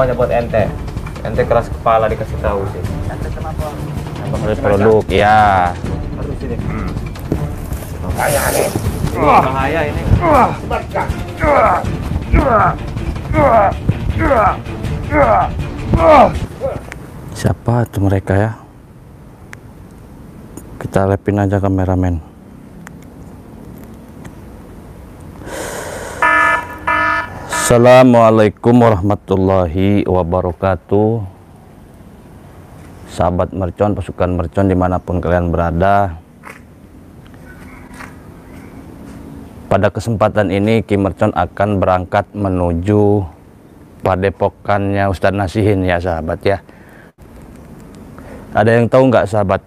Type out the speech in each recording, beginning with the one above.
semuanya buat ente. Ente keras kepala dikasih tahu sih. Ente kenapa? Produk ya. Aduh sini. Bahaya nih. Bahaya ini. Berkah. Siapa tuh mereka ya? Kita lepin aja kameramen. Assalamualaikum warahmatullahi wabarakatuh. Sahabat mercon, pasukan mercon dimanapun kalian berada. Pada kesempatan ini Ki Mercon akan berangkat menuju padepokannya Ustadz Nasihin ya sahabat ya. Ada yang tahu nggak sahabat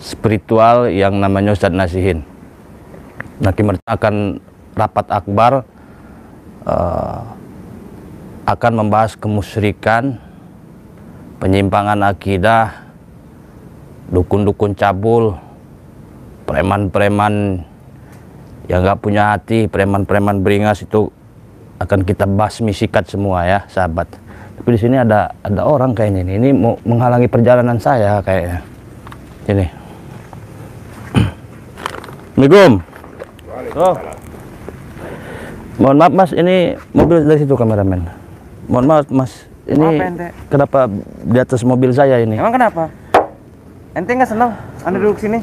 spiritual yang namanya Ustadz Nasihin? Nah, Ki Mercon akan rapat akbar, akan membahas kemusyrikan, penyimpangan akidah, dukun-dukun cabul, preman-preman yang nggak punya hati, preman-preman beringas, itu akan kita basmi sikat semua ya sahabat. Tapi di sini ada orang kayaknya ini mau menghalangi perjalanan saya kayaknya. Ini. Assalamualaikum. Oh. Mohon maaf Mas, ini mobil dari situ kameramen. Mohon maaf Mas, ini kenapa di atas mobil saya ini? Emang kenapa? Ente nggak senang Anda duduk sini?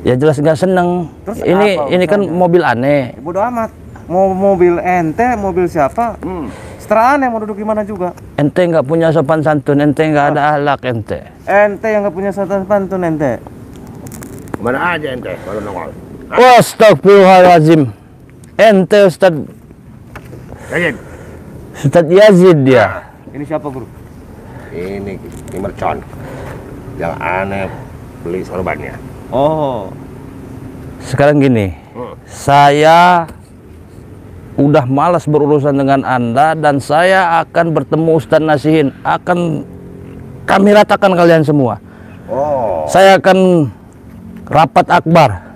Ya jelas nggak seneng. Terus Ini kan mobil aneh. Bodo amat. Mau mobil ente, mobil siapa? Seterah aneh mau duduk gimana juga. Ente nggak punya sopan santun, ente nggak ada akhlak ente. Ente yang nggak punya sopan santun ente. Mana aja ente kalau nongol. Astagfirullahaladzim. Ente Ustadz Yazid dia. Ini siapa guru? Ini Ki Mercon yang aneh beli sorbannya. Oh. Sekarang gini, saya udah malas berurusan dengan Anda dan saya akan bertemu Ustadz Nasihin. Akan kami ratakan kalian semua. Oh. Saya akan rapat akbar.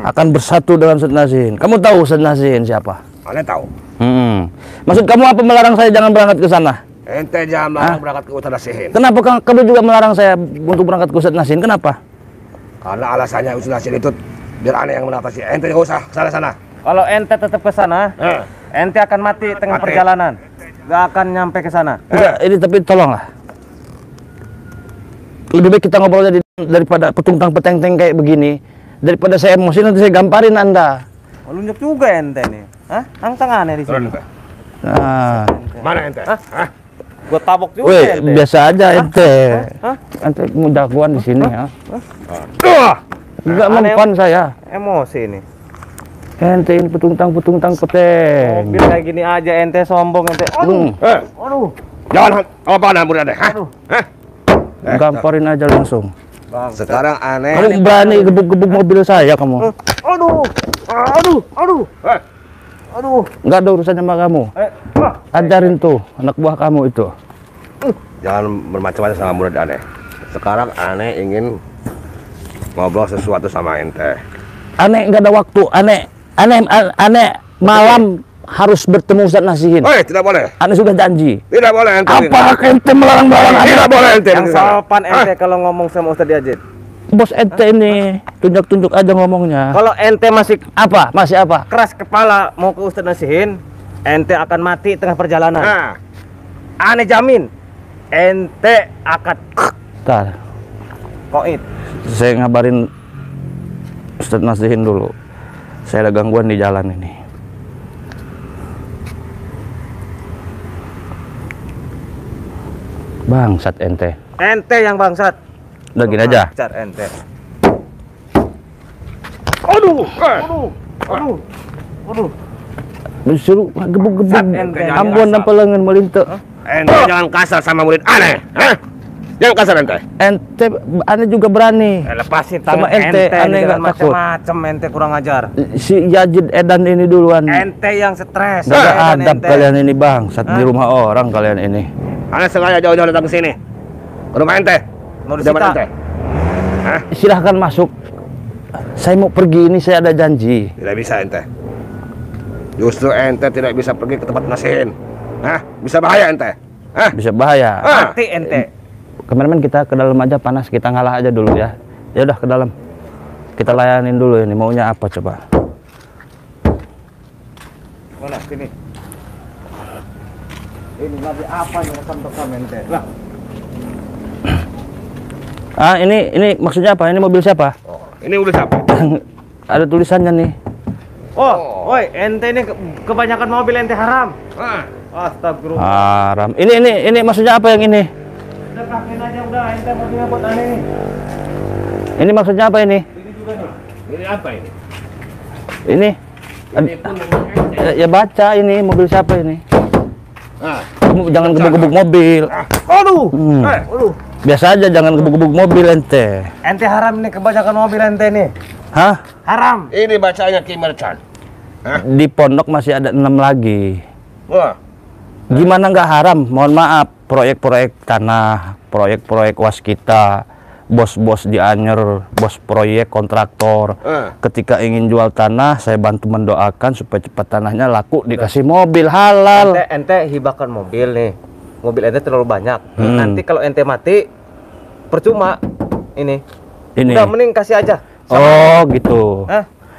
Akan bersatu dengan Ustadz Nasihin. Kamu tahu Ustadz Nasihin siapa? Aneh tahu. Maksud kamu apa melarang saya jangan berangkat ke sana? Ente jangan berangkat ke Ustadz Nasihin. Kenapa kamu juga melarang saya untuk berangkat ke Ustadz Nasihin? Kenapa? Karena alasannya Ustadz Nasihin itu biar aneh yang mengatasi. Ente nggak usah sana-sana. Kalau ente tetap ke sana, ente akan mati tengah perjalanan. Gak akan nyampe ke sana. Enggak, ini tapi tolonglah. Lebih baik kita ngobrol daripada petungtang peteng-teng kayak begini. Daripada saya emosi nanti saya gamparin Anda. Lunjuk juga ente nih. Hah? Angtang aneh di sini. Nah, Mana ente? Hah? Gua tabok juga weh, ente. biasa aja ente. Hah? Ente mau jagoan di sini ya. Enggak Aneh. mempan saya. Emosi ini. Ente ini petungtang peteng. Mobil kayak gini aja ente sombong ente. Aduh. Aduh. Jangan apa anda murid aneh. Gamparin aja langsung. Bang. Sekarang aneh. Kamu berani gebuk-gebuk mobil saya kamu. Aduh. Aduh. Aduh. Aduh. Enggak ada urusannya sama kamu. Ajarin tuh anak buah kamu itu. Jangan bermacam-macam sama murid aneh. Sekarang aneh ingin ngobrol sesuatu sama ente. Aneh nggak ada waktu. Aneh malam harus bertemu Ustadz Nasihin. Tidak boleh. Aneh sudah janji. Tidak boleh ente. Apakah ente melarang-larang? Tidak boleh ente. Yang sopan ente kalau ngomong sama Ustadz Yazid. Bos ente ini tunjuk-tunjuk aja ngomongnya. Kalau ente masih Masih apa? keras kepala mau ke Ustadz Nasihin, ente akan mati tengah perjalanan. Nah, Aneh jamin, ente akan Bentar, koit. saya ngabarin Ustadz Nasihin dulu. Saya ada gangguan di jalan ini. Bangsat ente. Ente yang bangsat. Udah gini aja. Car ente. aduh. Aduh. Aduh. Disuruh gebuk-gebuk. Ente Ambon dan pelengan melintek. Ente jangan kasar sama murid aneh. Jangan kasar ente. Ente aneh juga berani. Lepasin Sama tangan ente, aneh jangan nggak takut. macam-macam ente kurang ajar. Si Yazid Edan ini duluan. Ente yang stres. Gak ada Edan adab ente. kalian ini bangsat di rumah orang kalian ini. Aneh sengaja jauh-jauh datang ke sini. Ke rumah ente. Mau Di zaman disita. ente. Silahkan masuk. Saya mau pergi ini, saya ada janji. Tidak bisa ente. Justru ente tidak bisa pergi ke tempat Nasihin. Hah? Bisa bahaya ente. Hah? Bisa bahaya. Mati ente. Kameramen, kita ke dalam aja, panas, kita ngalah aja dulu ya. Ya udah ke dalam. Kita layanin dulu ini, maunya apa coba? Mana sini? Ini lagi apa yang rekam ente? Lah. Ah, ini maksudnya apa? Ini mobil siapa? Oh, ini udah siapa? Ada tulisannya nih. Oh, woi, ente ini kebanyakan mobil ente haram. Ah. Astagfirullah. Haram. Ini maksudnya apa yang ini? Udah pakai aja udah, ente mobilnya buat aneh nih. Ini maksudnya apa ini? Ini juga nih. Ini apa ini? Ini. Ini pun Ya baca ini mobil siapa ini? Ah. Kamu jangan gebuk-gebuk mobil. Aduh. Hmm. Aduh. Biasa aja, jangan gebuk-gebuk mobil ente. Ente haram nih, kebanyakan mobil ente nih. Hah? Haram. Ini bacanya Kimercan. Di pondok masih ada 6 lagi. Wah. Gimana nggak haram? Mohon maaf, proyek-proyek tanah, proyek-proyek waskita, bos-bos di Anyer, bos proyek kontraktor. Ketika ingin jual tanah, saya bantu mendoakan supaya cepat tanahnya laku, dikasih mobil halal. Ente hibahkan mobil nih. Mobil ente terlalu banyak. Nanti kalau ente mati, percuma. Ini. Udah mending kasih aja. Oh gitu.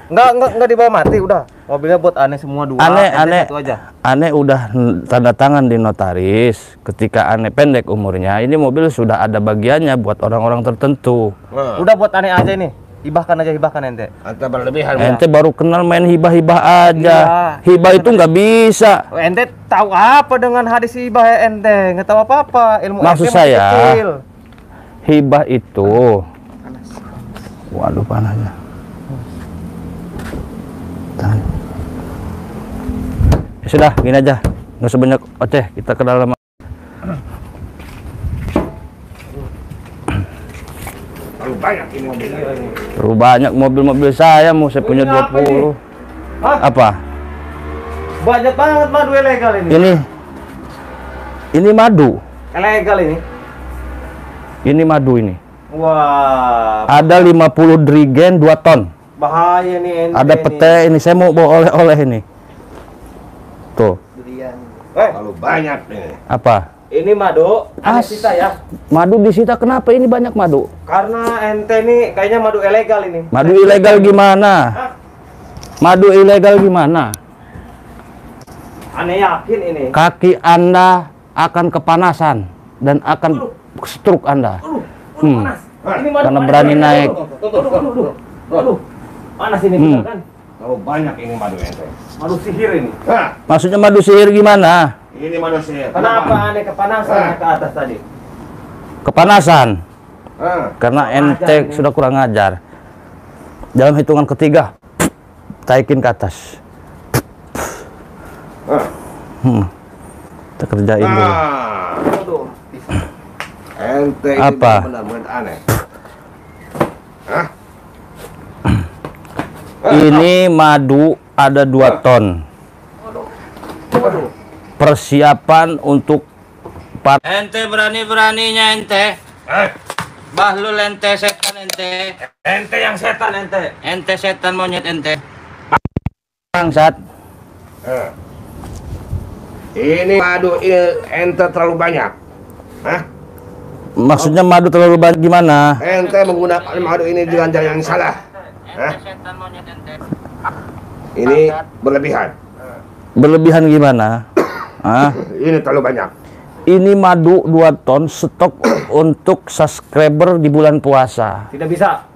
Enggak dibawa mati, udah. Mobilnya buat aneh semua dua. Aneh satu aja. Aneh udah tanda tangan di notaris. Ketika aneh pendek umurnya, ini mobil sudah ada bagiannya buat orang-orang tertentu. Udah buat aneh aja ini. Hibahkan aja, hibahkan ente. Ente berlebihan. Ente baru kenal main hibah-hibah aja. Iya. Hibah itu nggak bisa. Ente tahu apa dengan hadis hibah ya ente? Nggak tahu apa-apa. Ilmu Maksud ente masih saya, kecil. hibah itu, waduh panasnya. Tahan. Ya sudah, gini aja, nggak usah banyak oceh, kita ke dalam. Terlalu banyak ini mobil. Terlalu banyak mobil-mobil saya, mau saya punya Ini apa 20. Hah? Apa? Banyak banget madu ilegal ini. Ini madu. Ilegal ini. Ini madu ini. Wah, Ada 50 drigen 2 ton. bahaya nih ente. Ada pete ini, saya mau bawa oleh-oleh ini. Tuh. Terlalu banyak ini. Apa? Ini madu, sita ya. Madu disita, kenapa ini banyak madu? Karena ente ini kayaknya madu ilegal ini. Madu ilegal gimana? Madu ilegal gimana? Aneh yakin ini. Kaki Anda akan kepanasan dan akan stroke Anda. Panas. Ini madu Karena panas. berani naik. Aduh. Panas ini bener kan? Terlalu banyak ini madu ente. Madu sihir ini. Maksudnya madu sihir gimana? Ini madu sihir. Kenapa aneh kepanasan ke atas tadi? Kepanasan. Karena ente sudah kurang ajar. Dalam hitungan ketiga, taikin ke atas. Kita kerjain dulu. Aduh. Ente ini Apa? benar-benar aneh. Ini madu ada 2 ton. Persiapan untuk ente berani-beraninya ente. Bahlul ente, setan ente. Ente yang setan ente. Ente setan monyet ente. Bangsat. Ini madu ente terlalu banyak. Maksudnya madu terlalu banyak gimana? Ente menggunakan madu ini dengan cara yang salah. Setan monyet ente. Ini berlebihan. Berlebihan gimana? Ini terlalu banyak. Ini madu 2 ton stok untuk subscriber di bulan puasa. Tidak bisa.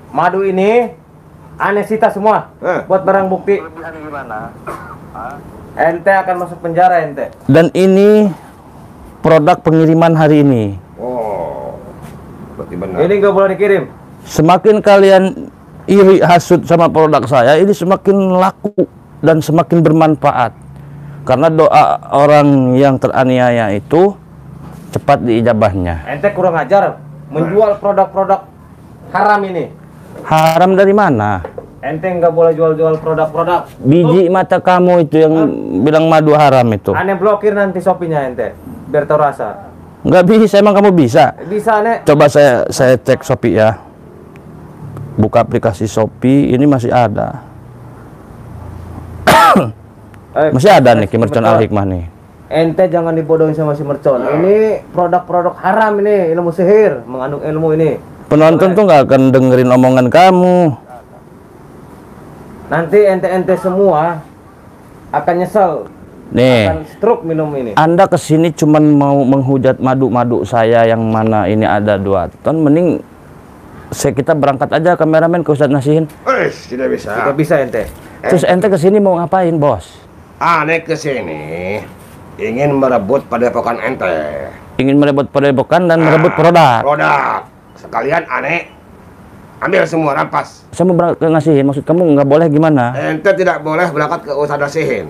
Madu ini aneh sita semua. Buat barang bukti. Ente akan masuk penjara ente. Dan ini produk pengiriman hari ini. Oh, berarti benar. Ini nggak boleh dikirim. Semakin kalian iri hasut sama produk saya, ini semakin laku dan semakin bermanfaat. Karena doa orang yang teraniaya itu cepat diijabahnya. Ente kurang ajar menjual produk-produk haram ini. Haram dari mana? Ente nggak boleh jual-jual produk-produk. Biji mata kamu itu yang bilang madu haram itu. Aneh blokir nanti Shopee-nya ente. Biar tahu rasa. Nggak bisa, emang kamu bisa? Bisa aneh. Coba saya cek Shopee ya. Buka aplikasi Shopee, ini masih ada. Masih ada nih Kimercan Al Hikmah nih. ente jangan dibodohin sama si Mercon. Ini produk-produk haram ini, ilmu sihir, mengandung ilmu ini. Penonton tuh nggak akan dengerin omongan kamu. Nanti ente-ente semua akan nyesel. Nih, Akan stroke minum ini. Anda kesini cuman mau menghujat madu-madu saya yang mana ini ada 2 ton. Mending kita berangkat aja kameramen ke Ustadz Nasihin. Tidak bisa. Tidak bisa ente. Terus ente kesini mau ngapain, bos? Aneh kesini ingin merebut padepokan ente. Ingin merebut padepokan dan merebut produk. Produk. Sekalian aneh ambil semua, rampas. Saya mau berangkat ke Nasihin, maksud kamu nggak boleh gimana? Ente tidak boleh berangkat ke Ustadz Nasihin.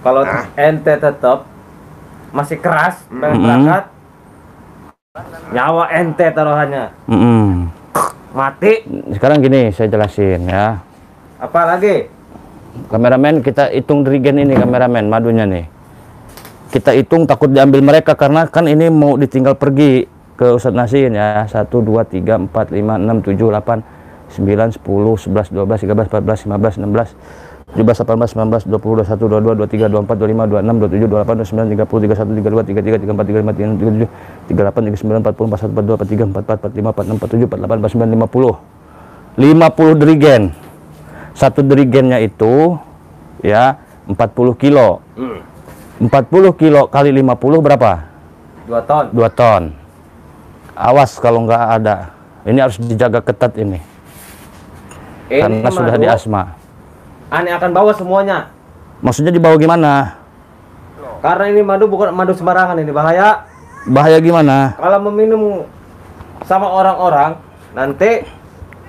Kalau ente tetap masih keras pengen berangkat, nyawa ente taruhannya. Mati. Sekarang gini, saya jelasin ya. Apa lagi? Kameramen, kita hitung dirigen ini, kameramen, madunya nih. Kita hitung takut diambil mereka karena kan ini mau ditinggal pergi ke Ustadz Nasihin ya. 1, 2, 3, 4, 5, 6, 7, 8, 9, 10, 11, 12, 13, 14, 15, 16, 17, 18, 19, 20, 21, 22, 23, 24, 25, 26, 27, 28, 29, 30, 31, 32, 33, 34, 35, 36, 37, 38, 39, 40, 41, 42, 43, 44, 45, 46, 47, 48, 49, 50. 50 dirigen. Satu dirigennya itu ya 40 kilo. 40 kilo kali 50 berapa? 2 ton. 2 ton. Awas kalau nggak ada. Ini harus dijaga ketat ini. Karena sudah di asma. Aneh akan bawa semuanya. Maksudnya dibawa gimana? Karena ini madu bukan madu sembarangan, ini bahaya. Bahaya gimana? Kalau meminum sama orang-orang, nanti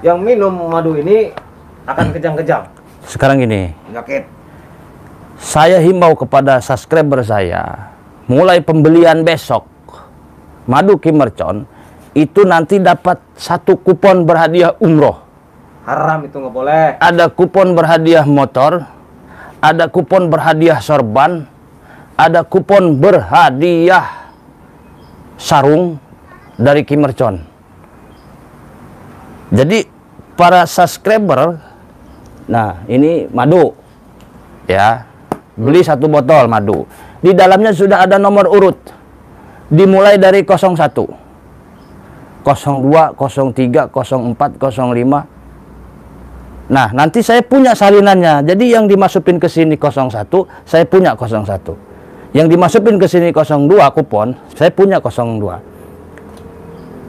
yang minum madu ini akan kejang-kejang. Sekarang gini, Penyakit. saya himbau kepada subscriber saya, mulai pembelian besok, madu Ki Mercon, itu nanti dapat 1 kupon berhadiah umroh. Haram itu nggak boleh. Ada kupon berhadiah motor, ada kupon berhadiah sorban, ada kupon berhadiah sarung dari Ki Mercon. Jadi para subscriber, nah ini madu ya, beli 1 botol madu, di dalamnya sudah ada nomor urut, dimulai dari 01, 02, 03, 04, 05. Nah, nanti saya punya salinannya. Jadi yang dimasukin ke sini 01, saya punya 01. Yang dimasukin ke sini 02 kupon, saya punya 02.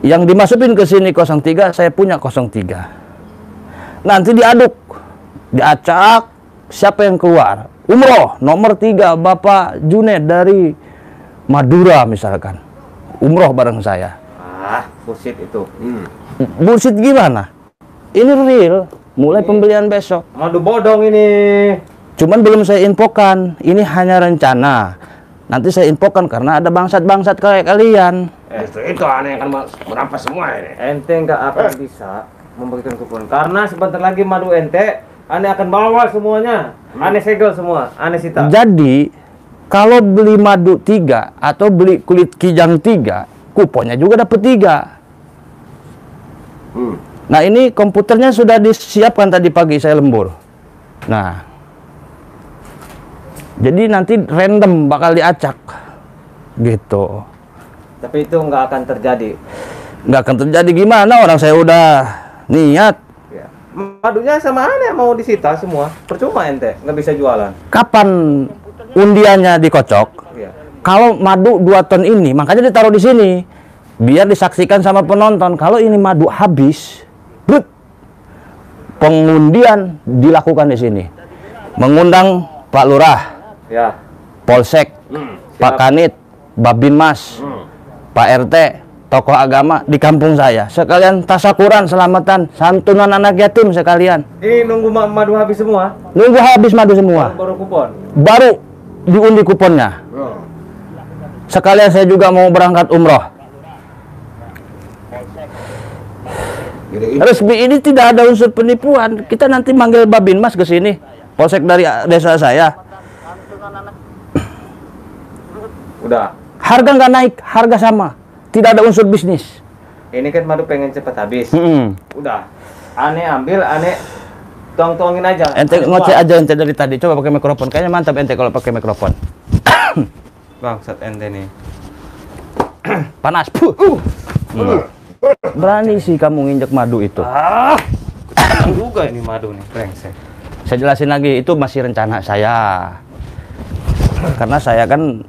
Yang dimasukin ke sini 03, saya punya 03. Nanti diaduk, diacak, siapa yang keluar? Umroh nomor 3 Bapak Junaid dari Madura misalkan. Umroh bareng saya. Bullshit itu. Bullshit gimana? Ini real. Mulai pembelian besok. Madu bodong ini. Cuman belum saya infokan. Ini hanya rencana. Nanti saya infokan karena ada bangsat-bangsat kayak kalian. Justru itu aneh akan merampas semua ini. Ente nggak akan bisa membagikan kupon karena sebentar lagi madu ente, aneh akan bawa semuanya. Aneh segel semua. Aneh sita. Jadi kalau beli madu 3 atau beli kulit kijang 3, kuponnya juga dapat 3. Nah ini komputernya sudah disiapkan tadi pagi saya lembur. Nah, jadi nanti random bakal diacak, gitu. Tapi itu nggak akan terjadi. Nggak akan terjadi gimana? Orang saya udah niat. Ya. Madunya sama aneh mau disita semua. Percuma ente nggak bisa jualan. Kapan undiannya dikocok? Ya. Kalau madu 2 ton ini, makanya ditaruh di sini, biar disaksikan sama penonton. Kalau ini madu habis, pengundian dilakukan di sini. Mengundang Pak Lurah, Ya. Polsek, Pak Kanit, Babinmas, Pak RT, tokoh agama di kampung saya. Sekalian tasakuran, selamatan, santunan anak yatim sekalian. Ini nunggu madu habis semua. Nunggu habis madu semua. Baru kupon. Baru diundi kuponnya. Sekalian saya juga mau berangkat umroh. Resmi ini tidak ada unsur penipuan. Kita nanti manggil Babinmas ke sini, polsek dari desa saya. Udah. Harga nggak naik, harga sama. Tidak ada unsur bisnis. Ini kan madu pengen cepat habis. Udah. Aneh ambil, aneh tuang-tuangin aja. Ente ngoceh aja ente dari tadi. Coba pakai mikrofon. Kayaknya mantap ente kalau pakai mikrofon. bangsat ente nih. Panas. Berani sih kamu nginjek madu itu. Ketahuan juga ini madu nih, brengsek. Saya jelasin lagi, itu masih rencana saya. Karena saya kan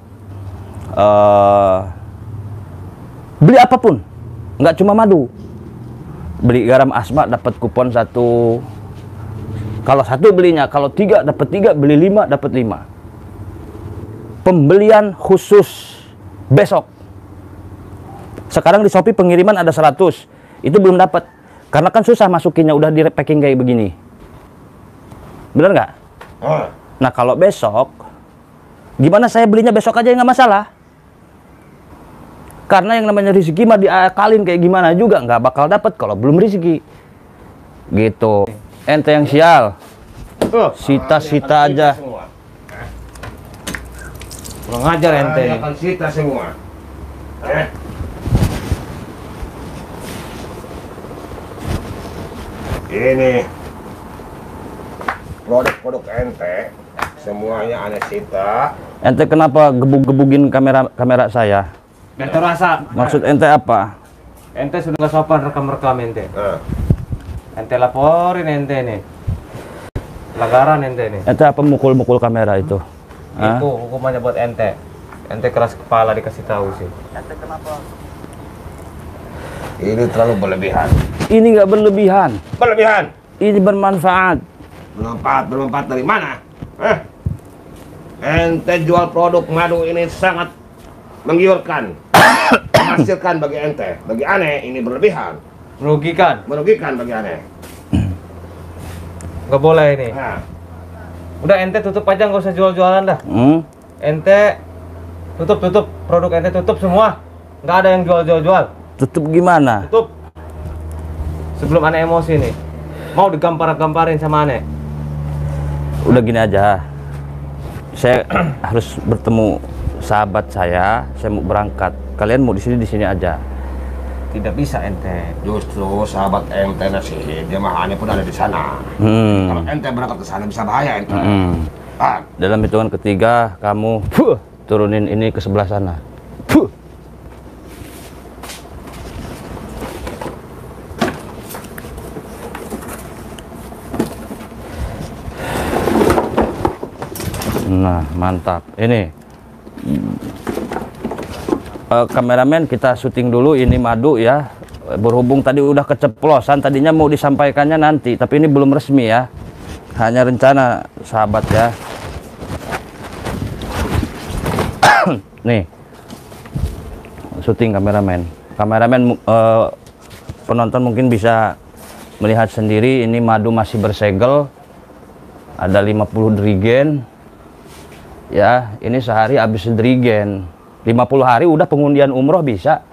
beli apapun, nggak cuma madu. Beli garam Asma dapat kupon 1. Kalau 1 belinya, kalau 3 dapat 3, beli 5 dapat 5. Pembelian khusus besok. Sekarang di Shopee pengiriman ada 100. Itu belum dapat. Karena kan susah masukinnya, udah di packing kayak begini. Bener nggak? Nah kalau besok, gimana saya belinya besok aja nggak masalah. Karena yang namanya rezeki mah diakalin kayak gimana juga nggak bakal dapat kalau belum rezeki. Gitu. Ente yang sial. Sita-sita aja. Kurang ajar ente. Akan sita semua. Ini produk-produk ente semuanya aneh sita. Ente kenapa gebug-gebugin kamera saya? Biar terasa. Maksud ente apa? Ente sudah nggak sopan rekam-rekam ente. Ente laporin ente nih. Pelanggaran ente nih. Ente apa mukul-mukul kamera itu? Itu hukumannya buat ente. Ente keras kepala dikasih tahu sih. Ente kenapa? Ini terlalu berlebihan. Ini nggak berlebihan. Berlebihan. Ini bermanfaat. Bermanfaat dari mana? Ente jual produk madu ini sangat menggiurkan, menghasilkan bagi ente. Bagi aneh ini berlebihan. Merugikan bagi aneh. Nggak boleh ini. Nah, Udah ente tutup aja, nggak usah jual-jualan dah. Ente tutup produk ente tutup semua. Nggak ada yang jual-jual. Tutup gimana? Tutup. Sebelum aneh emosi nih. Mau digamparin sama aneh. Udah gini aja. Saya harus bertemu sahabat saya mau berangkat. Kalian mau di sini aja. Tidak bisa ente. justru sahabat ente nasi dia mah aneh pun ada di sana. Kalau ente berangkat ke sana bisa bahaya ente. Dalam hitungan ketiga kamu turunin ini ke sebelah sana. Nah, mantap. Ini kameramen, kita syuting dulu ini madu ya. Berhubung tadi udah keceplosan, tadinya mau disampaikannya nanti, tapi ini belum resmi ya. Hanya rencana, sahabat ya. Nih. Syuting kameramen. Kameramen penonton mungkin bisa melihat sendiri ini madu masih bersegel. Ada 50 drigen. Ya, ini sehari habis drigen. 50 hari udah pengundian umroh bisa.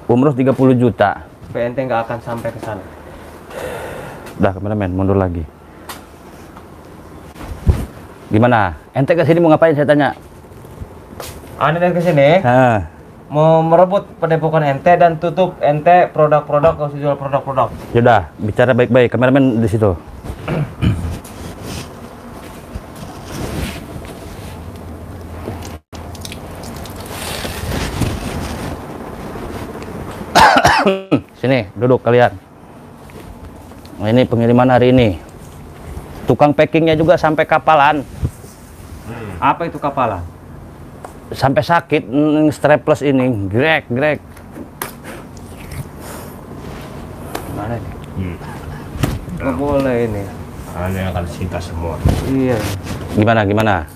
Umroh 30 juta. Tapi ente nggak akan sampai ke sana. Udah, kameramen, mundur lagi. Gimana? Ente ke sini mau ngapain, saya tanya? Aneh dari kesini mau merebut padepokan ente dan tutup ente produk-produk, nggak usah jual produk-produk. Yaudah, bicara baik-baik. Kameramen di situ. Sini, duduk kalian. Nah, ini pengiriman hari ini. Tukang packingnya juga sampai kapalan. Apa itu kapalan? Sampai sakit strapless ini. Grek. Mana nih? Nggak boleh ini. Aneh akan sita semua. Iya. Gimana?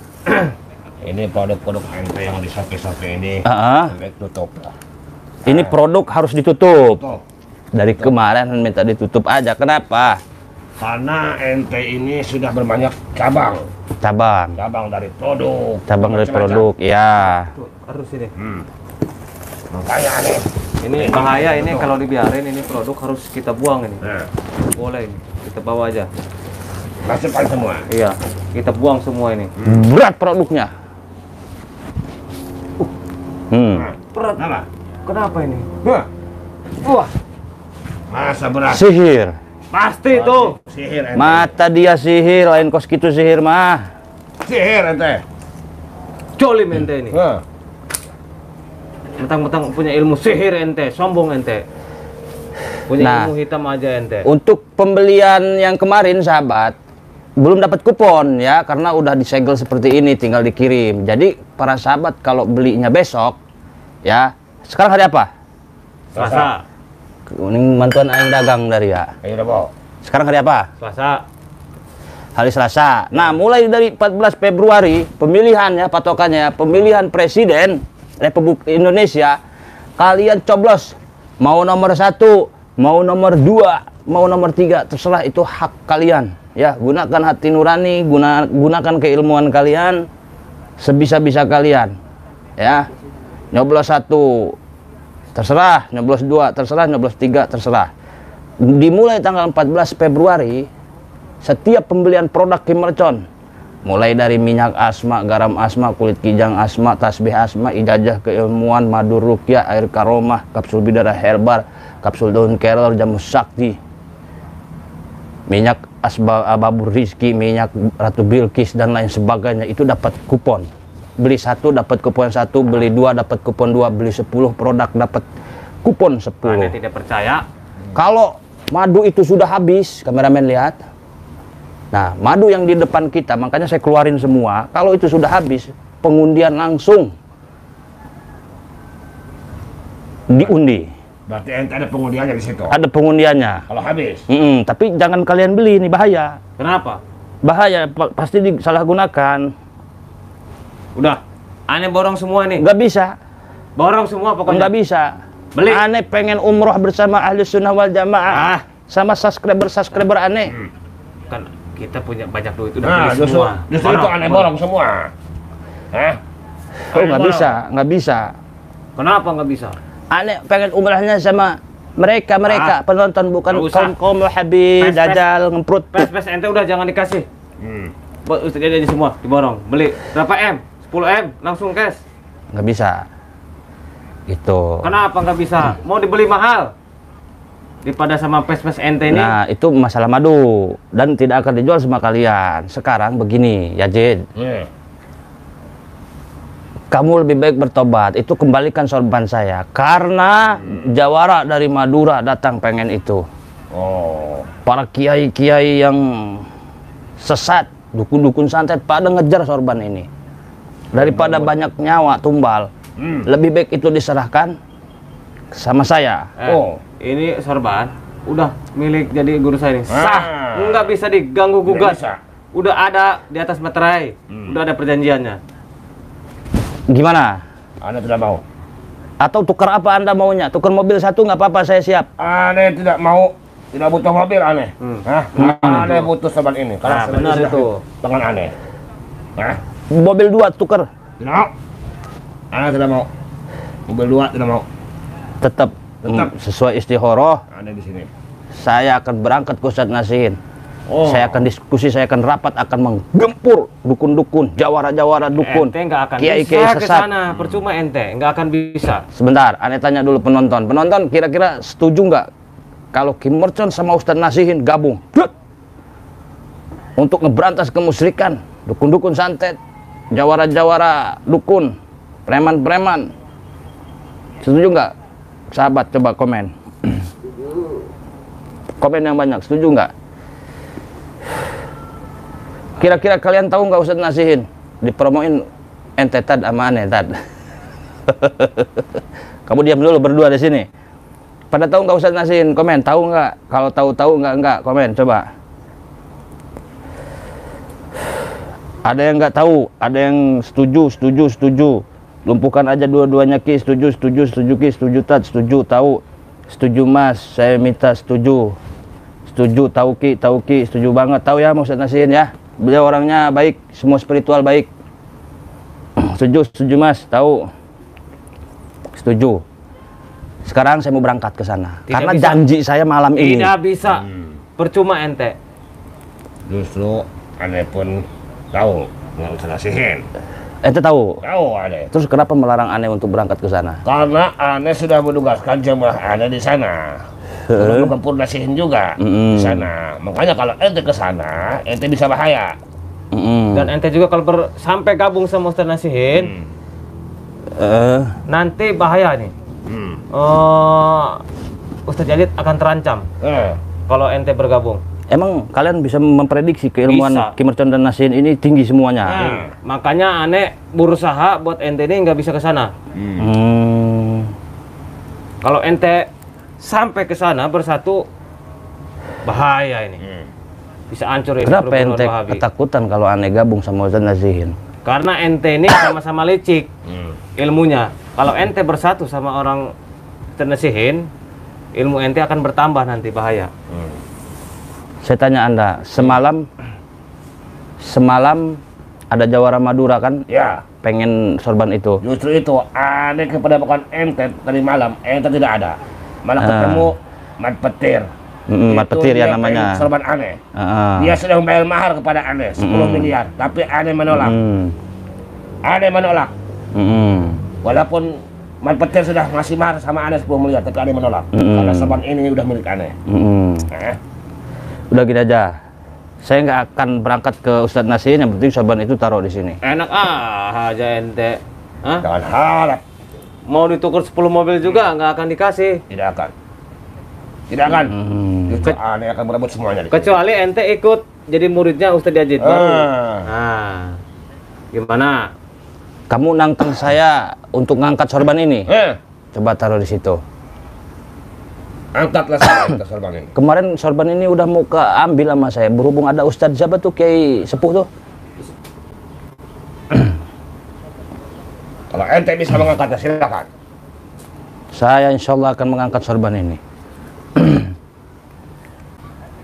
Ini produk-produk ente yang di Shopee ini. Ente tutup lah. Ini produk harus ditutup. Tutup. Dari kemarin minta ditutup aja. Kenapa? Karena ente ini sudah berbanyak cabang dari produk. Cabang dari produk, ya. Tuh, harus ini. Makanya aneh. Ini bahaya ini kalau dibiarin, ini produk harus kita buang ini. Nah, Boleh ini. Kita bawa aja. masukkan semua. Iya, kita buang semua ini. Berat produknya. Berat. Apa? Kenapa ini? Wah. Masa berat? Sihir. Pasti itu. Sihir ente. Mata dia sihir, lain kos gitu sihir mah. Sihir ente. Jolim ente ini. Mentang-mentang punya ilmu sihir ente, sombong ente. Punya ilmu hitam aja ente. Untuk pembelian yang kemarin sahabat, belum dapat kupon ya, karena udah disegel seperti ini, tinggal dikirim. Jadi para sahabat kalau belinya besok, ya, sekarang hari apa? Selasa. Ini mantuan aing dagang dari ya. Ayo udah, Sekarang hari apa? Selasa. Hari Selasa. Nah, mulai dari 14 Februari pemilihan ya, patokannya pemilihan presiden Republik Indonesia, kalian coblos mau nomor 1, mau nomor 2, mau nomor 3, terserah, itu hak kalian ya. Gunakan hati nurani, gunakan keilmuan kalian sebisa-bisa kalian ya. Nyoblos 1 terserah, nyoblos 2 terserah, nyoblos 3 terserah. Dimulai tanggal 14 Februari setiap pembelian produk Kim Mercon, mulai dari minyak asma, garam asma, kulit kijang asma, tasbih asma, ijazah keilmuan, madu ruqyah, air karomah, kapsul bidara herbar, kapsul daun kelor, jamu sakti, minyak babur rizki, minyak Ratu Bilqis dan lain sebagainya, itu dapat kupon. Beli 1 dapat kupon 1, beli 2 dapat kupon 2, beli 10 produk dapat kupon 10. Anda tidak percaya? Kalau madu itu sudah habis, kameramen lihat. Nah, madu yang di depan kita, makanya saya keluarin semua. Kalau itu sudah habis, pengundian langsung diundi. Berarti ente ada pengundiannya di situ. Ada pengundiannya. Kalau habis. Tapi jangan kalian beli, ini bahaya. Kenapa? Bahaya, pasti disalahgunakan. Udah, aneh borong semua nih. Nggak bisa. Borong semua pokoknya. Nggak bisa. Beli. Aneh pengen umroh bersama ahli sunnah wal jamaah. Sama subscriber aneh. Kan kita punya banyak duit, udah Nah, beli semua. justru itu aneh borong semua. Hah? Oh, nggak bisa, nggak bisa. Kenapa nggak bisa? Aneh pengen umrahnya sama mereka penonton, bukan Nggak usah. kaum Habib, dajal, ngemprut. Pes ente udah jangan dikasih. Buat Ustadz aja semua diborong. Beli berapa M? 10 M langsung cash. Nggak bisa. Gitu. Kenapa nggak bisa? Mau dibeli mahal daripada sama pes ente ini. Nah, itu masalah madu dan tidak akan dijual sama kalian. Sekarang begini, ya Jid. Kamu lebih baik bertobat, itu kembalikan sorban saya. Karena jawara dari Madura datang pengen itu. Para kiai-kiai yang sesat, dukun-dukun santet pada ngejar sorban ini. Daripada banyak nyawa tumbal, lebih baik itu diserahkan sama saya. Ini sorban udah milik jadi guru saya ini. Sah, nggak bisa diganggu gugat. Udah ada di atas materai, udah ada perjanjiannya. Gimana? Anda tidak mau. Atau tukar apa Anda maunya? Tukar mobil 1 nggak apa-apa, saya siap. Aneh tidak mau, tidak butuh mobil aneh. Aneh butuh sorban ini. Nah, benar itu. Tangan aneh. Mobil 2 tukar. Tidak mau. Aneh tidak mau. Mobil 2 tidak mau. Tetap sesuai istihoroh. Aneh di sini. Saya akan berangkat ke Ustadz Nasihin. Saya akan diskusi, saya akan rapat, akan menggempur dukun-dukun, jawara-jawara dukun, Ente nggak akan kiai-kiai bisa ke sesat. sana, percuma ente nggak akan bisa. Sebentar, aneh tanya dulu penonton. Penonton kira-kira setuju nggak kalau Kim Mercon sama Ustadz Nasihin gabung untuk ngeberantas kemusyrikan, dukun-dukun santet, jawara-jawara dukun, preman-preman? Setuju nggak? Sahabat coba komen. Komen yang banyak, setuju nggak? Kira-kira kalian tahu nggak Ustadz Nasihin dipromoin ente tad sama aneh tad? Kamu diam dulu berdua di sini. Pada tahu nggak Ustadz Nasihin? Komen, tahu nggak? Kalau tahu nggak komen, coba. Ada yang nggak tahu, ada yang setuju. Lumpuhkan aja dua-duanya Ki, setuju Ki, setuju tad, setuju, tahu, setuju Mas, saya minta setuju, tahu Ki, setuju banget, tahu ya Ustadz Nasihin ya, beliau orangnya baik, semua spiritual baik, setuju Mas, tahu, setuju. Sekarang saya mau berangkat ke sana, karena bisa. janji saya malam ini. Tidak bisa, percuma ente. Justru aneh pun tahu nggak usah nasihin. Ente tahu? Tahu aneh. Terus kenapa melarang aneh untuk berangkat ke sana? Karena aneh sudah menugaskan jemaah aneh di sana. Untuk menggempur nasihin juga di sana. Makanya kalau ente ke sana, ente bisa bahaya. Dan ente juga kalau sampai gabung sama Ustadz Nasihin, Nanti bahaya nih. Ustadz Jalid akan terancam kalau ente bergabung. Emang kalian bisa memprediksi keilmuan Bisa. Ki Mercon dan Nasihin ini tinggi semuanya? Makanya aneh berusaha buat ente ini nggak bisa ke sana. Kalau ente sampai ke sana bersatu, bahaya ini. Bisa hancur ini. Kenapa kerukunan ente Wahabi. ketakutan kalau aneh gabung sama Ustadz Nasihin? Karena ente ini sama-sama licik ilmunya. Kalau ente bersatu sama orang Ustadz Nasihin, ilmu ente akan bertambah nanti, bahaya. Saya tanya Anda, semalam ada Jawara Madura kan? Ya. Pengen sorban itu. Justru itu aneh kepada bukan ente tadi malam. Ente tidak ada. Malah ketemu Mat Petir. Mat Itu Petir ya dia namanya. pengen sorban aneh. Dia sudah membayar mahar kepada aneh 10 miliar. Tapi aneh menolak. Aneh menolak. Walaupun Mat Petir sudah ngasih mahar sama aneh 10 miliar. Tapi aneh menolak. Karena sorban ini udah milik aneh. Udah gini aja, saya nggak akan berangkat ke Ustadz Nasihin, yang penting sorban itu taruh di sini. Enak aja ente. Hah? Jangan harap. Mau ditukar 10 mobil juga nggak akan dikasih. Tidak akan. Tidak akan. Justru aneh akan merebut semuanya. Kecuali ente ikut jadi muridnya Ustadz Jalid baru. Nah, gimana? Kamu nantang saya untuk ngangkat sorban ini. Coba taruh di situ. Angkatlah saya kita sorban ini. Kemarin sorban ini udah mau keambil sama saya. Berhubung ada Ustadz siapa tuh, Kiai Sepuh tuh. Kalau ente bisa mengangkatnya silakan. Saya insya Allah akan mengangkat sorban ini.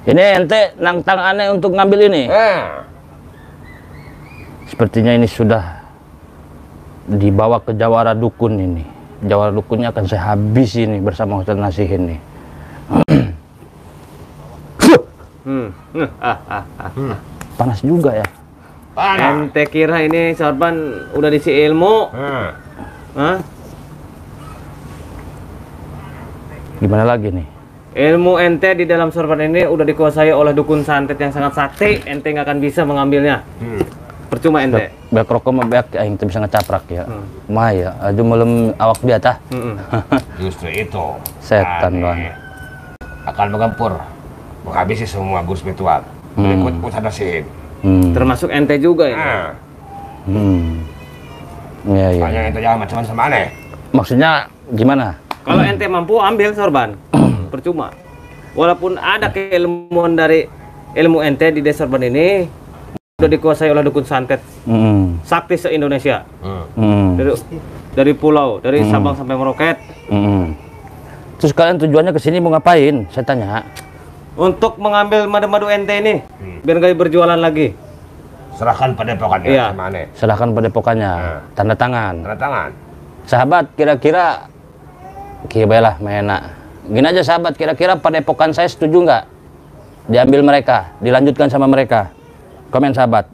Ini ente nantang aneh untuk ngambil ini. Sepertinya ini sudah dibawa ke Jawara Dukun ini. Jawara Dukunnya akan saya habis ini bersama Ustadz Nasihin nih. Panas juga ya. Ente kira ini sorban udah diisi ilmu? Hah? Gimana lagi nih? Ilmu ente di dalam sorban ini udah dikuasai oleh dukun santet yang sangat sakti. Ente nggak akan bisa mengambilnya. Percuma ente. Beak rokok mah beak aing teu bisa ngecaprak ya. Mah ya, aju melem awak dia tah. Justru itu. Setan doang. Akan menggempur, menghabisi semua guru spiritual. Berikut Ustadz Nasihin. Termasuk ente juga ya. Iya iya. Makanya ente jangan macam-macam sama aneh. Maksudnya gimana? Kalau ente mampu ambil sorban, percuma. Walaupun ada keilmuan dari ilmu ente di desa sorban ini, udah dikuasai oleh dukun santet sakti se-Indonesia. Dari pulau, dari Sabang sampai Merauke. Terus kalian tujuannya ke sini mau ngapain? Saya tanya. Untuk mengambil madu-madu ente ini, biar nggak berjualan lagi. Serahkan pada pokokannya sama aneh. Serahkan pada pokokannya. Tanda tangan. Tanda tangan. Sahabat, kira-kira kibalah mena. Gini aja sahabat, kira-kira padepokan saya setuju nggak diambil mereka, dilanjutkan sama mereka? Komen sahabat.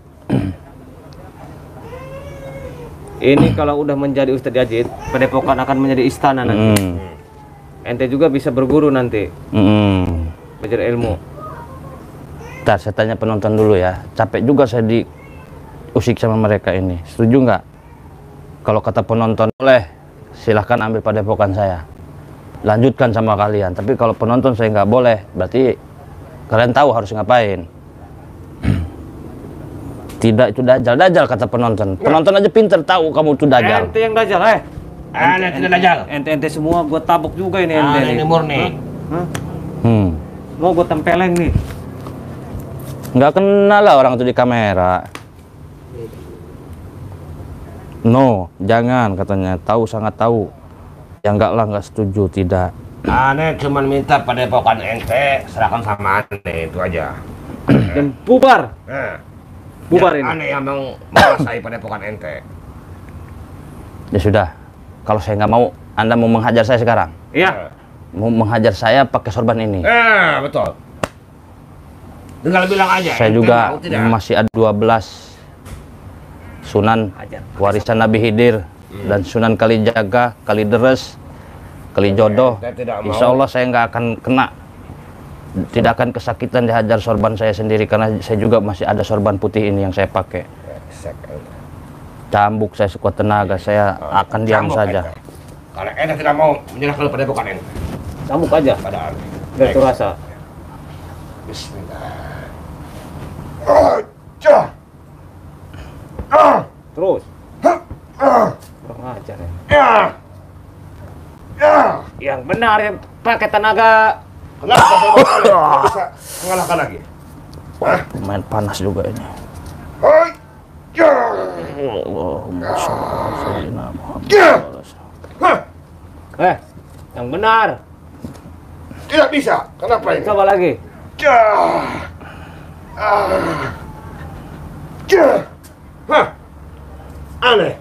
Ini kalau udah menjadi Ustadz Jalid, padepokan akan menjadi istana nanti. Ente juga bisa berguru nanti. Belajar ilmu. Ntar saya tanya penonton dulu ya. Capek juga saya diusik sama mereka ini. Setuju nggak? Kalau kata penonton boleh, silahkan ambil padepokan saya. Lanjutkan sama kalian. Tapi kalau penonton saya nggak boleh, berarti kalian tahu harus ngapain. Tidak, itu dajal. Dajal kata penonton. Penonton aja pinter tahu kamu itu dajal. Ente yang dajal, Aneh tidak dajal. Ente semua gua tabuk juga ini ente. Aneh ini murni. Mau gua tempeleng nih. Nggak kenal lah orang itu di kamera. No, jangan katanya. Tahu, sangat tahu. Ya enggak lah, nggak setuju, tidak. Aneh cuma minta padepokan ente serahkan sama aneh, itu aja. Dan bubar. Bubar ini. Aneh yang menguasai padepokan ente. Ya sudah. Kalau saya nggak mau, Anda mau menghajar saya sekarang? Iya. Mau menghajar saya pakai sorban ini? Betul. Tinggal bilang aja. Saya juga masih ada 12 Sunan warisan Nabi Khidir dan Sunan Kalijaga, Kalideres, Kalijodoh. Insya Allah saya nggak akan kena, tidak akan kesakitan dihajar sorban saya sendiri karena saya juga masih ada sorban putih ini yang saya pakai. cambuk saya sekuat tenaga, saya akan diam Cambuk saja. ente. Kalau ente tidak mau menyerahkan pada bukan ente. Cambuk aja. Pada ente. Biar itu rasa. Bismillah. Cah. Terus. Kurang ajar ya. Yang benar ya, pakai tenaga. Kenapa saya bisa mengalahkan lagi? Main panas juga ini. Allahumma sholli ala Muhammad. Yang benar. Tidak bisa. Kenapa ini? Coba lagi. Aneh.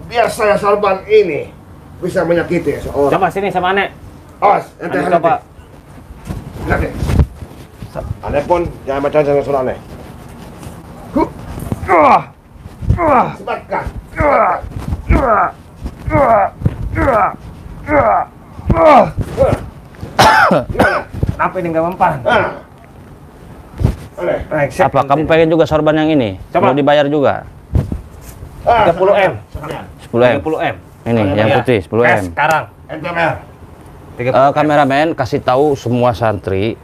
Biar saya sorban ini bisa menyakiti seorang. Coba sini sama Ane. Awas, ente Ane hati. coba. Lihat deh. Aneh pun jangan macam dengan suara aneh. Sebatkan. Kenapa ini nggak mempan? Aneh. Apa kamu pengen juga sorban yang ini? Coba. Mau dibayar juga? 30M. 10M. 30M. Ini yang putih 10M. Sekarang. Ente mer. 30M. Kameramen kasih tahu semua santri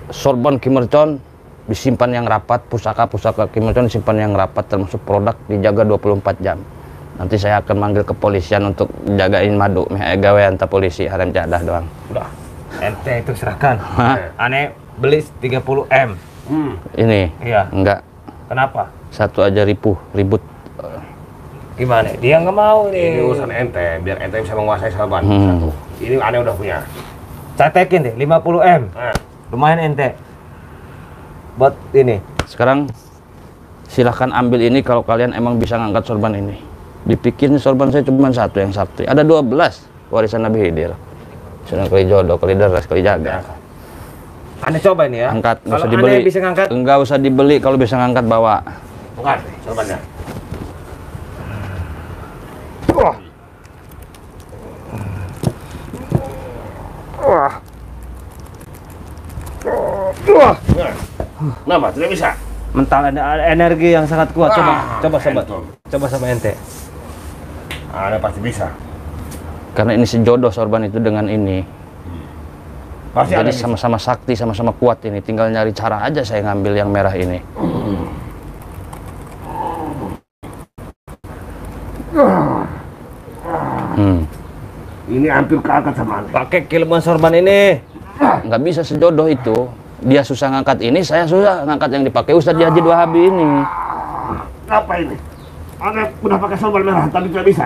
sorban Kim Il Sung disimpan yang rapat, pusaka-pusaka Kim Il Sung disimpan yang rapat, termasuk produk dijaga 24 jam. Nanti saya akan manggil kepolisian untuk jagain madu, gawean ta polisi harem jadah doang. Udah. Ente itu serahkan. Hah? Ane beli 30M. Ini? Iya. Enggak, Kenapa? satu aja ribut. Gimana? Dia nggak mau Ini nih. urusan ente, biar ente bisa menguasai sorban. Hmm. Ini aneh udah punya. Catekin deh 50M. Lumayan ente. Buat ini. Sekarang silahkan ambil ini kalau kalian emang bisa ngangkat sorban ini. Dipikirin sorban saya cuma satu yang sakti. Ada 12 warisan Nabi Khidir. Sunan Kalijodo, Kalideres, Kalijaga. Ane coba ini ya. Angkat, nggak Kalau usah dibeli. Ane bisa ngangkat. Enggak usah dibeli, kalau bisa ngangkat bawa. Bukan, sorbannya. Kenapa? Tidak bisa. Mental ada energi yang sangat kuat. Coba Entum. Coba sama ente. Aneh pasti bisa. Karena ini sejodoh sorban itu dengan ini. Pasti Jadi aneh bisa. sama-sama sakti, sama-sama kuat ini. Tinggal nyari cara aja saya ngambil yang merah ini. Ini hampir keangkat sama aneh. Pakai keilmuan sorban ini. Nggak bisa sejodoh itu. Dia susah ngangkat ini, saya susah ngangkat yang dipakai Ustadz Haji Wahabi ini. Apa ini? Aneh udah pakai sorban merah, tapi tidak bisa.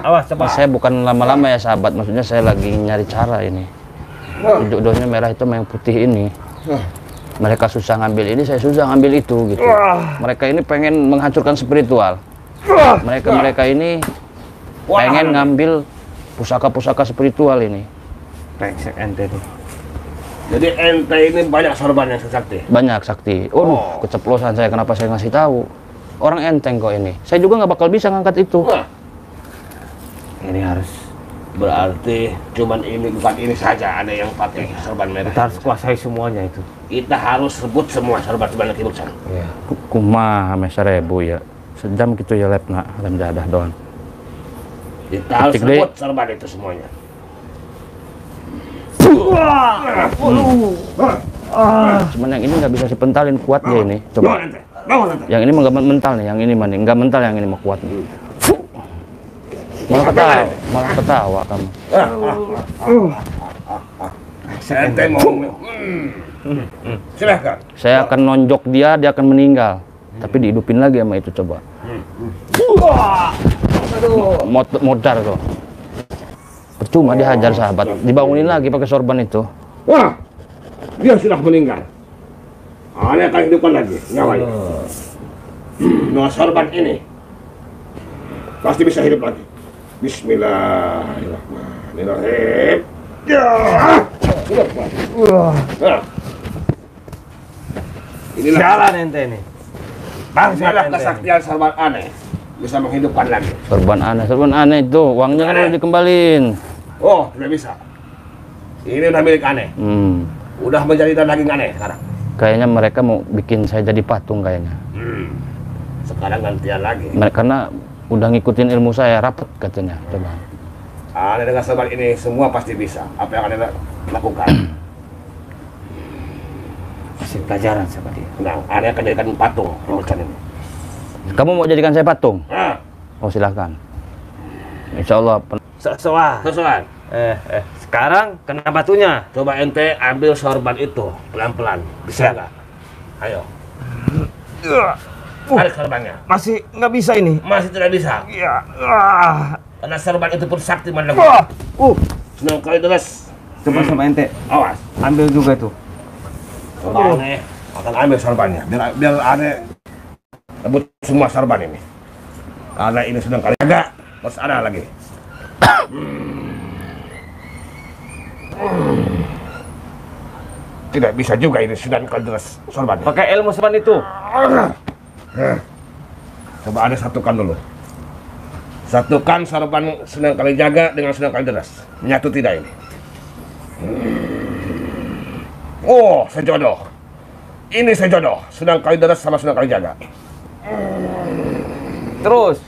Awas coba. Saya bukan lama-lama ya sahabat, maksudnya saya lagi nyari cara ini. Jodohnya merah itu sama yang putih ini. Mereka susah ngambil ini, saya susah ngambil itu gitu. Mereka ini pengen menghancurkan spiritual. Mereka ini pengen ngambil pusaka-pusaka spiritual ini. Brengsek ente nih. Jadi ente ini banyak sorban yang sakti. Banyak sakti. Keceplosan saya, kenapa saya ngasih tahu? Orang enteng kok ini. Saya juga nggak bakal bisa ngangkat itu. Ini harus. Berarti cuman ini bukan ini saja ada yang pakai sorban merah. Kita harus kuasai semuanya itu. Kita harus sebut semua sorban-sorban yang kibusan. Iya. Kumaha me 1000 ya. Sejam gitu ya lepna, rem jadah doang. Kita harus Ketik deh. sebut sorban itu semuanya. Cuman yang ini nggak bisa dipentalin, kuat dia ini. Coba. Bangun ente. Bangun ente. Yang ini mah nggak mental nih, yang ini mah nih nggak mental, yang ini mah kuat nih. Malah ketawa kamu. Ente mau. Silahkan. Saya akan nonjok dia, dia akan meninggal. Tapi dihidupin lagi sama itu coba. Modar tuh. Percuma dihajar sahabat, dibangunin lagi pakai sorban itu. Wah, dia sudah meninggal. Aneh akan hidupkan lagi nyawanya. Nah, sorban ini pasti bisa hidup lagi. Bismillahirrahmanirrahim. Ya. Inilah Jalan ente nih. inilah kesaktian sorban aneh bisa menghidupkan lagi. Sorban aneh itu, uangnya kan Aneh. udah dikembalin. Oh, tidak bisa. Ini udah milik aneh. Udah menjadi daging aneh sekarang. Kayaknya mereka mau bikin saya jadi patung kayaknya. Sekarang gantian lagi. Karena udah ngikutin ilmu saya rapat katanya. Coba. Aneh dengan sorban ini semua pasti bisa. Apa yang Aneh lakukan? Kasih pelajaran sama dia. Nah, Aneh akan jadikan patung. Ini. Kamu mau jadikan saya patung? Nah. Oh silahkan. Insya Allah. Sesuai. Sekarang kena batunya. Coba ente ambil sorban itu pelan-pelan. Bisa nggak? Ayo. Tarik sorbannya. Masih nggak bisa ini. Masih tidak bisa. Iya. Karena sorban itu pun sakti mandang. Senang kali terus. Coba sama ente. Awas. Ambil juga tuh. Coba Aneh akan ambil sorbannya. Biar Aneh rebut semua sorban ini. Karena ini sedang kali jaga. Terus ada lagi. Tidak bisa juga ini Sunan Kalijaga sorban. Pakai ilmu sorban itu. Coba Aneh satukan dulu. Satukan sorban Sunan Kalijaga dengan Sunan Kalijaga. Menyatu tidak ini? Oh, sejodoh. Ini sejodoh. Sunan Kalijaga sama Sunan Kalijaga. Terus.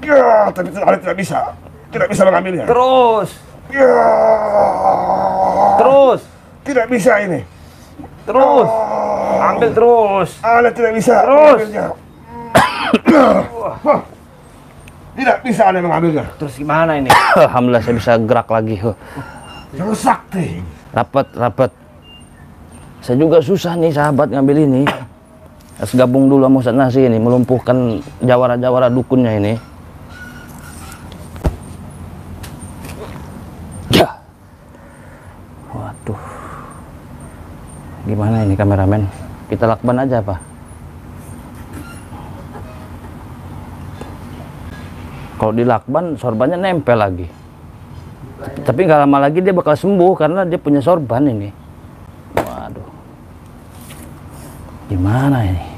Ya, tapi Aneh tidak bisa. Tidak bisa mengambilnya. Terus. Ya. Terus. Tidak bisa ini. Terus. Ambil terus. Aneh tidak bisa Terus. mengambilnya. Tidak bisa Aneh mengambilnya. Terus gimana ini? Alhamdulillah saya bisa gerak lagi. Yang sakti. Rapat. Saya juga susah nih sahabat ngambil ini. Harus gabung dulu sama Ustaz Nasi ini, melumpuhkan jawara-jawara dukunnya ini. Ya. Waduh. Gimana ini kameramen? Kita lakban aja apa? Kalau dilakban sorbannya nempel lagi. Tapi nggak lama lagi dia bakal sembuh karena dia punya sorban ini. Waduh. Gimana ini?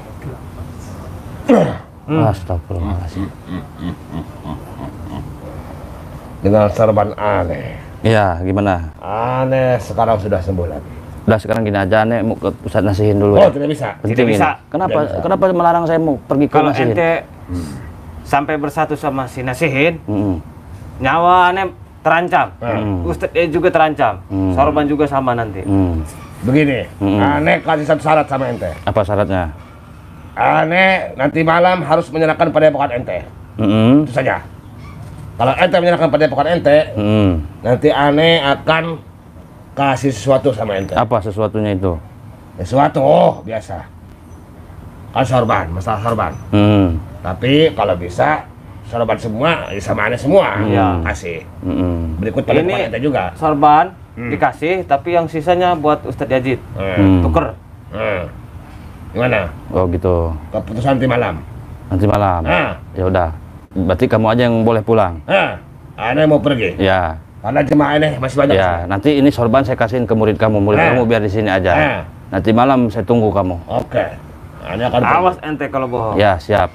Astagfirullahaladzim. Dengan sorban Aneh. Ya, gimana? Aneh sekarang sudah sembuh lagi. Udah sekarang gini aja, Nek mau ke Ustaz Nasihin dulu Oh, ya. tidak bisa. Penting ini. bisa. Kenapa? Tidak bisa. Kenapa melarang saya mau pergi ke Kalau Nasihin? ente sampai bersatu sama si Nasihin, Mm-mm. nyawa Aneh terancam. Ustadz juga terancam. Sorban juga sama nanti. Begini, Aneh kasih satu syarat sama ente. Apa syaratnya? Aneh nanti malam harus menyerahkan padepokan ente. Itu saja. Kalau ente menyerahkan padepokan ente, nanti Aneh akan kasih sesuatu sama ente. Apa sesuatunya itu? Sesuatu, biasa. Kan sorban, masalah sorban. Tapi kalau bisa sorban semua sama Aneh semua. Iya. Kasih. Berikut Ini padepokan ente juga. sorban dikasih, tapi yang sisanya buat Ustadz Yazid. Tuker. Gimana? Oh gitu. Keputusan nanti malam. Nanti malam. Ya udah. Berarti kamu aja yang boleh pulang. Aneh mau pergi. Ya. Karena jemaah Aneh masih banyak. Ya. Nanti ini sorban saya kasihin ke murid kamu. Murid kamu biar di sini aja. Nanti malam saya tunggu kamu. Oke. Aneh akan Awas ente kalau bohong. Ya siap.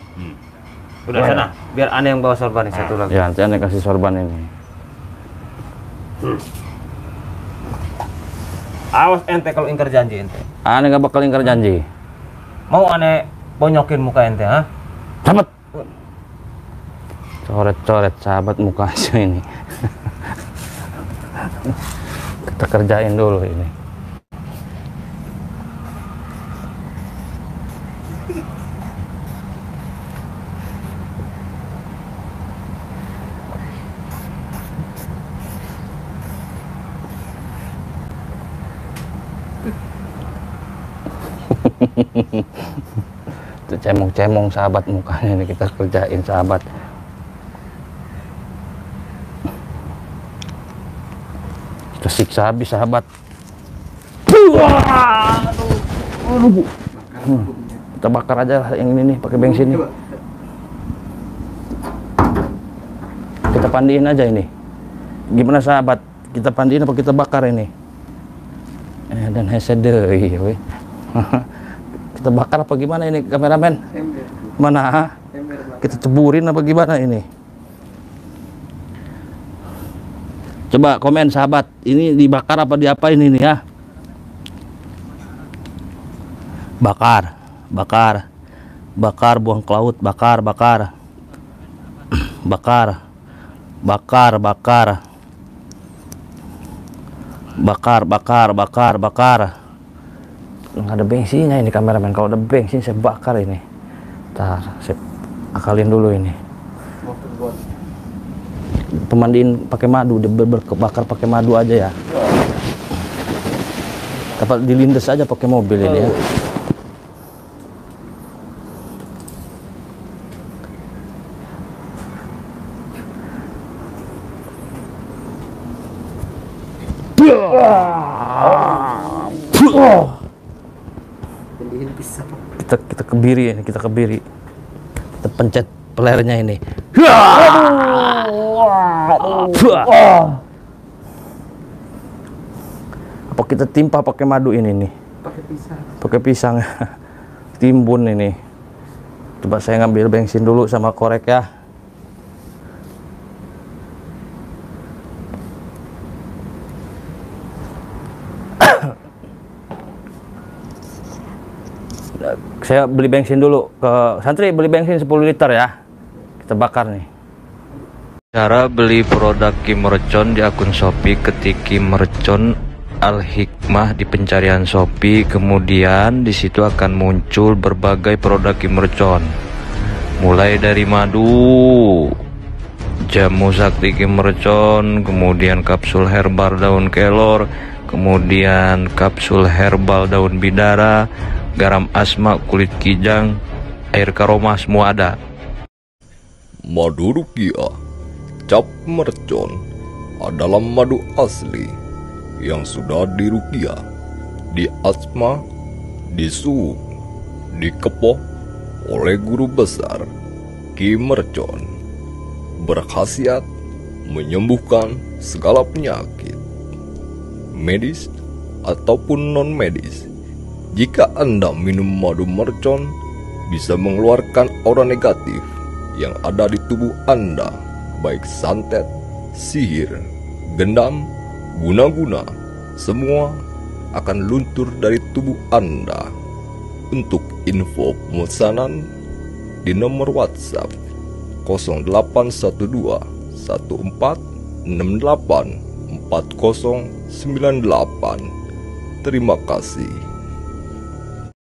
Udah sana. Biar Aneh yang bawa sorban ini satu lagi. Ya nanti Anda kasih sorban ini. Awas ente kalau ingkar janji ente. Anda nggak bakal ingkar janji. Mau Aneh bonyokin muka ente, ha? Sahabat. Coret-coret sahabat mukanya ini. Kita kerjain dulu ini. Itu cemong-cemong sahabat mukanya ini kita kerjain sahabat. Kita siksa habis sahabat. Kita bakar aja yang ini nih pakai bensin nih. Kita pandiin aja ini. Gimana sahabat? Kita pandiin apa kita bakar ini? Dan hesedei, we. Kita bakar apa gimana ini kameramen? Mana? Kita ceburin apa gimana ini? Coba komen sahabat, ini dibakar apa diapain ini ya? bakar, buang ke laut, bakar, bakar, bakar, bakar, bakar, bakar, bakar, bakar, bakar. Nggak ada bensinnya ini kameramen. Kalau ada bensin saya bakar ini. Ntar saya akalin dulu ini. Pemandiin pakai madu, bakar pakai madu aja ya. Dapat dilindes aja pakai mobil ini ya. Kita kebiri ini, kita kebiri. Kita pencet pelernya ini. Apa kita timpa pakai madu ini nih? Pakai pisang. Timbun ini. Coba saya ngambil bensin dulu sama korek ya. Saya beli bensin dulu ke Santri, beli bensin 10 liter ya. Kita bakar nih. Cara beli produk Kimercon di akun Shopee, ketik Kimercon Al-Hikmah di pencarian Shopee, kemudian di situ akan muncul berbagai produk Kimercon. Mulai dari madu, jamu sakti Kimercon, kemudian kapsul herbal daun kelor, kemudian kapsul herbal daun bidara, garam asma, kulit kijang, air karoma, semua ada. Madu Ruqyah Cap Mercon adalah madu asli yang sudah diruqyah, diasma, disuuk, dikepoh oleh guru besar Ki Mercon. Berkhasiat menyembuhkan segala penyakit, medis ataupun non-medis. Jika Anda minum madu mercon, bisa mengeluarkan aura negatif yang ada di tubuh Anda, baik santet, sihir, gendam, guna-guna, semua akan luntur dari tubuh Anda. Untuk info pemesanan di nomor WhatsApp 0812 1468 4098. Terima kasih.